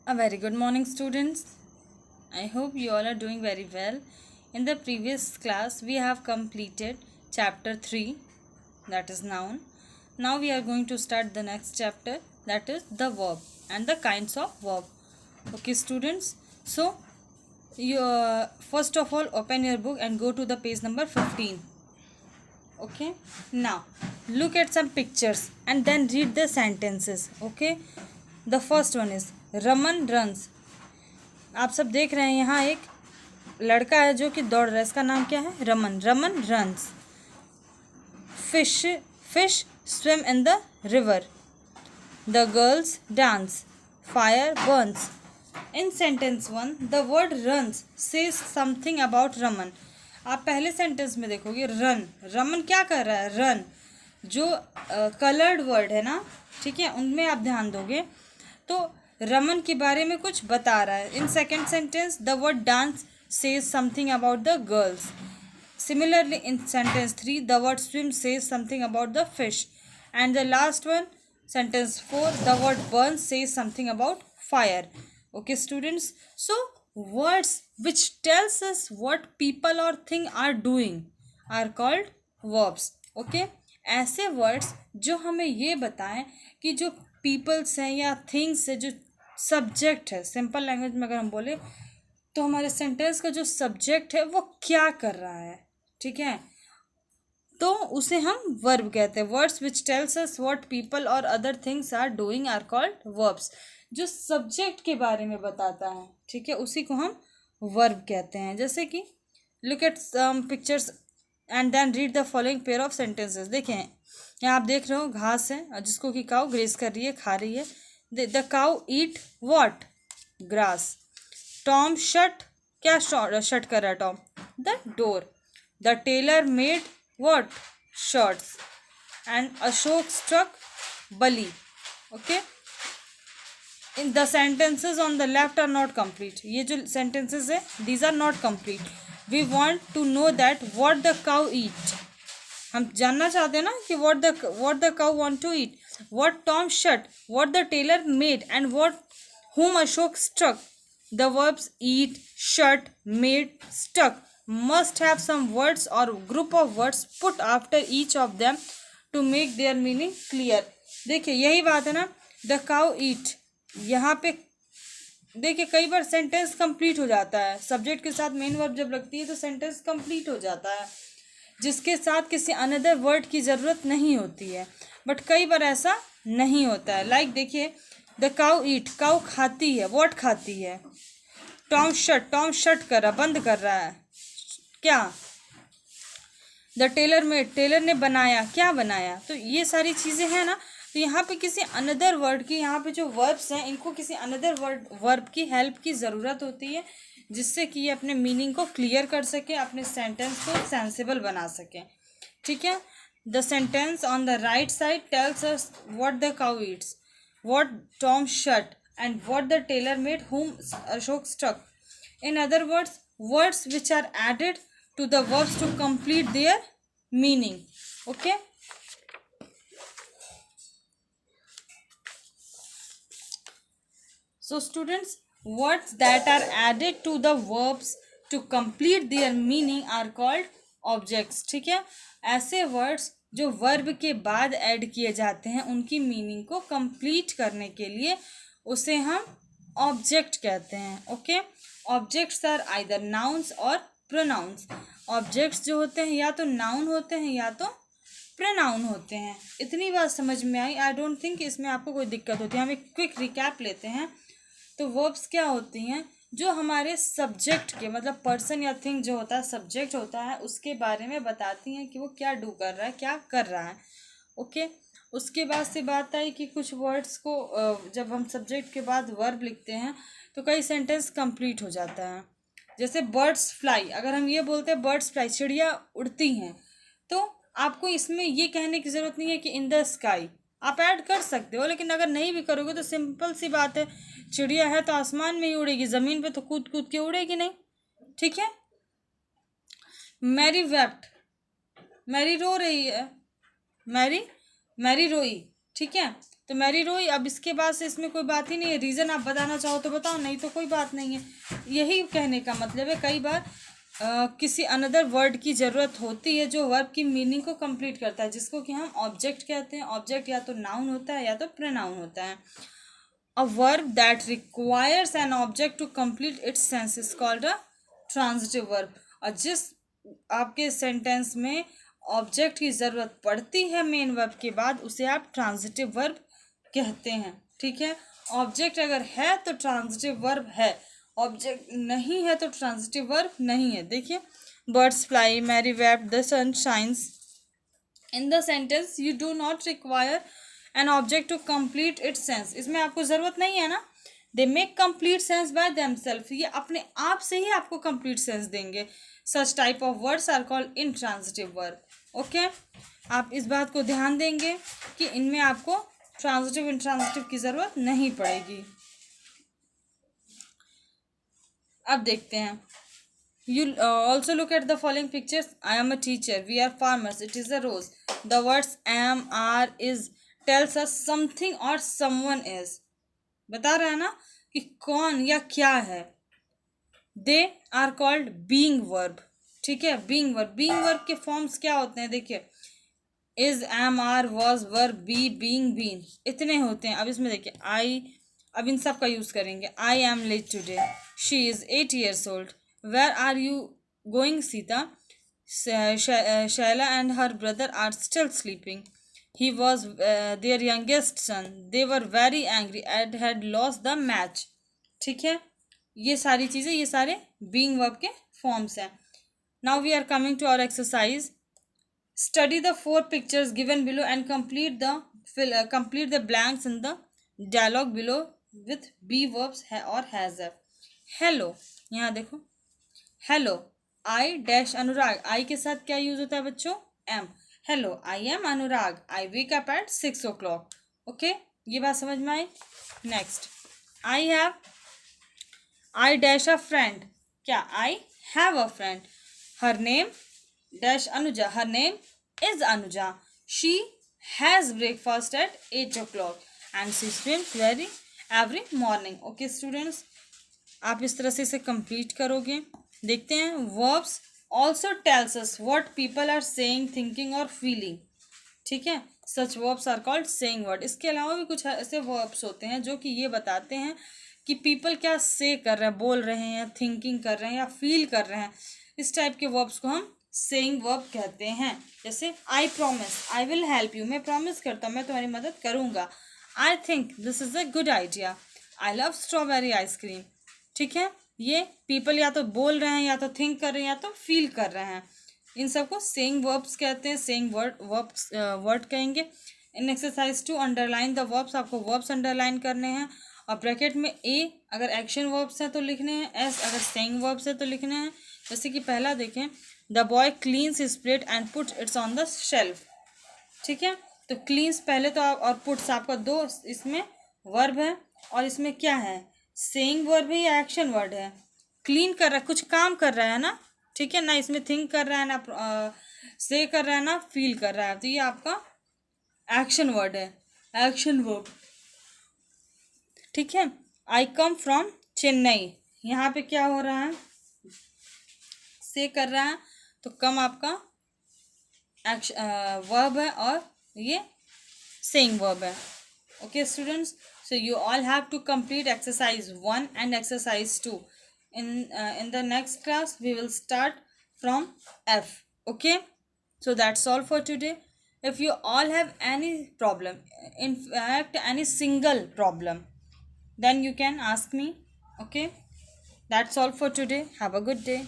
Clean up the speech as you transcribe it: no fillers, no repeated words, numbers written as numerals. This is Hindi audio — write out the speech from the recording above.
A very good morning, students. I hope you all are doing very well. In the previous class, we have completed chapter 3, that is noun. Now we are going to start the next chapter, that is the verb and the kinds of verb. Okay, students. So, you first of all open your book and go to the page number 15. Okay, now look at some pictures and then read the sentences. Okay, the first one is Raman runs. आप सब देख रहे हैं यहाँ एक लड़का है जो कि दौड़ रहा है. इसका नाम क्या है? Raman. Raman runs. Fish swim in the river. The girls dance. Fire Burns. In sentence 1 the word runs says something about Raman. आप पहले सेंटेंस में देखोगे रन. रमन क्या कर रहा है? रन. जो कलर्ड वर्ड है ना, ठीक है, उनमें आप ध्यान दोगे तो रमन के बारे में कुछ बता रहा है. In second sentence the word dance says something about the girls. Similarly in sentence 3 the word swim says something about the fish. And the last one sentence 4 the word burn says something about fire. Okay, students, so words which tells us what people or thing are doing are called verbs. Okay, ऐसे words जो हमें ये बताएं कि जो peoples हैं या things है, जो subject है, simple language में अगर हम बोले तो हमारे sentence का जो subject है वो क्या कर रहा है, ठीक है, तो उसे हम वर्ब कहते हैं. Words which tells us what people और other things are doing are called verbs. जो सब्जेक्ट के बारे में बताता है, ठीक है, उसी को हम वर्ब कहते हैं. जैसे कि look at some pictures and then read the following pair of sentences. देखें यहाँ आप देख रहे हो घास है जिसको कि काऊ ग्रेस कर रही है, खा रही है. The cow eat what? Grass. Tom shut. क्या शट कर रहा है Tom? The door. The tailor made what? Shorts. And Ashok struck Bali. Okay, in the sentences on the left are not complete. ये जो sentences है these are not complete. We want to know that what the cow eat. हम जानना चाहते हैं ना कि what the cow want to eat. What Tom shut. What the tailor made. And what whom Ashok struck. The verbs eat, shut, made, stuck must have some words or group of words put after each of them to make their meaning clear. देखिए यही बात है ना, the cow eat. यहाँ पे देखिए कई बार सेंटेंस कंप्लीट हो जाता है, सब्जेक्ट के साथ मेन वर्ब जब लगती है तो सेंटेंस कंप्लीट हो जाता है, जिसके साथ किसी अनदर वर्ड की ज़रूरत नहीं होती है. बट कई बार ऐसा नहीं होता है. लाइक देखिए द काउ ईट. काउ खाती है. व्हाट खाती है? Tom shut. टॉम शट कर रहा, बंद कर रहा है. क्या? The tailor made. टेलर ने बनाया. क्या बनाया? तो ये सारी चीज़ें हैं ना, तो यहाँ पे किसी अनदर वर्ड की, यहाँ पे जो वर्ब्स हैं इनको किसी अनदर वर्ब की हेल्प की ज़रूरत होती है, जिससे कि ये अपने मीनिंग को क्लियर कर सके, अपने सेंटेंस को सेंसिबल बना सकें. ठीक है. The sentence on the right side tells us what the cow eats, what Tom shut and what the tailor made, whom Ashok struck. In other words, words which are added to the verbs to complete their meaning. Okay. So students, words that are added to the verbs to complete their meaning are called objects. ठीक है. ऐसे words जो वर्ब के बाद ऐड किए जाते हैं उनकी मीनिंग को कंप्लीट करने के लिए उसे हम ऑब्जेक्ट कहते हैं. Okay. Objects are either nouns और प्रोनाउंस. ऑब्जेक्ट्स जो होते हैं या तो नाउन होते हैं या तो प्रोनाउन होते हैं. इतनी बात समझ में आई? आई डोंट थिंक इसमें आपको कोई दिक्कत होती है. हम एक क्विक रिकैप लेते हैं. तो वर्ब्स क्या होती हैं? जो हमारे सब्जेक्ट के, मतलब पर्सन या थिंग जो होता है सब्जेक्ट होता है, उसके बारे में बताती हैं कि वो क्या डू कर रहा है, क्या कर रहा है. ओके. उसके बाद से बात आई कि कुछ वर्ड्स को जब हम सब्जेक्ट के बाद वर्ब लिखते हैं तो कई सेंटेंस कंप्लीट हो जाता है. जैसे बर्ड्स फ्लाई. अगर हम ये बोलते हैं बर्ड्स फ्लाई, चिड़िया उड़ती हैं, तो आपको इसमें ये कहने की ज़रूरत नहीं है कि इन द स्काई. आप ऐड कर सकते हो, लेकिन अगर नहीं भी करोगे तो सिंपल सी बात है, चिड़िया है तो आसमान में ही उड़ेगी, ज़मीन पे तो कूद कूद के उड़ेगी नहीं. ठीक है. Mary wept. मैरी रो रही है. मैरी रोई. ठीक है. तो मैरी रोई, अब इसके बाद से इसमें कोई बात ही नहीं है। रीज़न आप बताना चाहो तो बताओ, नहीं तो कोई बात नहीं है। यही कहने का मतलब है। कई बार किसी अनदर वर्ड की ज़रूरत होती है जो वर्ब की मीनिंग को कंप्लीट करता है, जिसको कि हम ऑब्जेक्ट कहते हैं। ऑब्जेक्ट या तो नाउन होता है या तो प्रोनाउन होता है। A verb that requires an object to complete its sense is called a transitive verb. और जिस आपके सेंटेंस में ऑब्जेक्ट की ज़रूरत पड़ती है मेन वर्ब के बाद, उसे आप ट्रांजिटिव वर्ब कहते हैं। ठीक है, ऑब्जेक्ट अगर है तो ट्रांजिटिव वर्ब है, ऑब्जेक्ट नहीं है तो ट्रांजिटिव वर्ब नहीं है। देखिए, birds fly, Mary wept, the sun shines. In the sentence you do not require an object to complete its sense. इसमें आपको ज़रूरत नहीं है ना। They make complete sense by themselves. ये अपने आप से ही आपको कंप्लीट सेंस देंगे। Such type of words are called intransitive verb. Okay, आप इस बात को ध्यान देंगे कि इनमें आपको ट्रांजिटिव इंट्रांजिटिव की ज़रूरत नहीं पड़ेगी। अब देखते हैं, you also look at the following pictures. I am a teacher, we are farmers, it is a rose. The words am, are, is tells us something or someone is, बता रहा है ना कि कौन या क्या है। They are called being verb। ठीक है, being verb। being verb के फॉर्म्स क्या होते हैं, देखिए, is, am, are, was, were, be, being, been, इतने होते हैं। अब इसमें देखिए, I, अब इन सब का यूज़ करेंगे। I am late today, she is 8 years old, where are you going Sita, Shaila and her brother are still sleeping, he was their youngest son, they were very angry and had lost the match। ठीक है, ये सारी चीज़ें, ये सारे being verb के फॉर्म्स हैं। Now we are coming to our exercise. Study the 4 pictures given below and complete the blanks in the dialogue below with be verbs or has a। Hello, यहाँ देखो, हेलो, आई डैश अनुराग। आई के साथ क्या यूज होता है बच्चों, am. Hello, I am Anurag, I wake up at 6 o'clock। Okay, ये बात समझ में आई। Next, I dash a friend. क्या, I have a friend. Her name dash Anuja, her name is Anuja. She has breakfast at 8 o'clock and she swims every morning. Okay students, आप इस तरह से इसे कंप्लीट करोगे। देखते हैं, verbs also tells us what people are saying, thinking और feeling। ठीक है, such verbs are called saying word। इसके अलावा भी कुछ ऐसे verbs होते हैं जो कि ये बताते हैं कि people क्या say कर रहे हैं, बोल रहे हैं, thinking कर रहे हैं या feel कर रहे हैं। इस टाइप के verbs को हम सेइंग वर्ब कहते हैं। जैसे I promise, I will help you, मैं प्रॉमिस करता हूँ मैं तुम्हारी मदद करूँगा। I think this is a good idea, I love strawberry ice cream. ठीक है, ये पीपल या तो बोल रहे हैं या तो थिंक कर रहे हैं या तो फील कर रहे हैं। इन सबको सेइंग वर्ब्स कहते हैं, सेइंग वर्ड कहेंगे। इन एक्सरसाइज 2 अंडरलाइन द वर्ब्स, आपको वर्ब्स अंडरलाइन करने हैं और ब्रैकेट में ए अगर एक्शन वर्ब्स हैं तो लिखने हैं, एस अगर सेइंग वर्ब्स है तो लिखने हैं। जैसे कि पहला देखें, the boy cleans his plate and puts it's on the shelf. ठीक है, तो क्लीन्स पहले तो आप, और पुट्स आपका दो इसमें वर्ब है और इसमें क्या है, सेइंग वर्ब है या एक्शन वर्ड है। क्लीन कर रहा है, कुछ काम कर रहा है ना। ठीक है ना, इसमें थिंक कर रहा है ना, से कर रहा है ना, फील कर रहा है, तो ये आपका एक्शन वर्ड है, एक्शन वर्ब। ठीक है, आई कम फ्रॉम चेन्नई, यहाँ पे क्या हो रहा है, से कर रहा है, तो कम आपका वर्ब है और ये सेइंग वर्ब है। Okay students, so you all have to complete exercise 1 and exercise 2 in the next class we will start from F. Okay, so that's all for today. If you all have any problem, in fact any single problem, then you can ask me. Okay, that's all for today. Have a good day.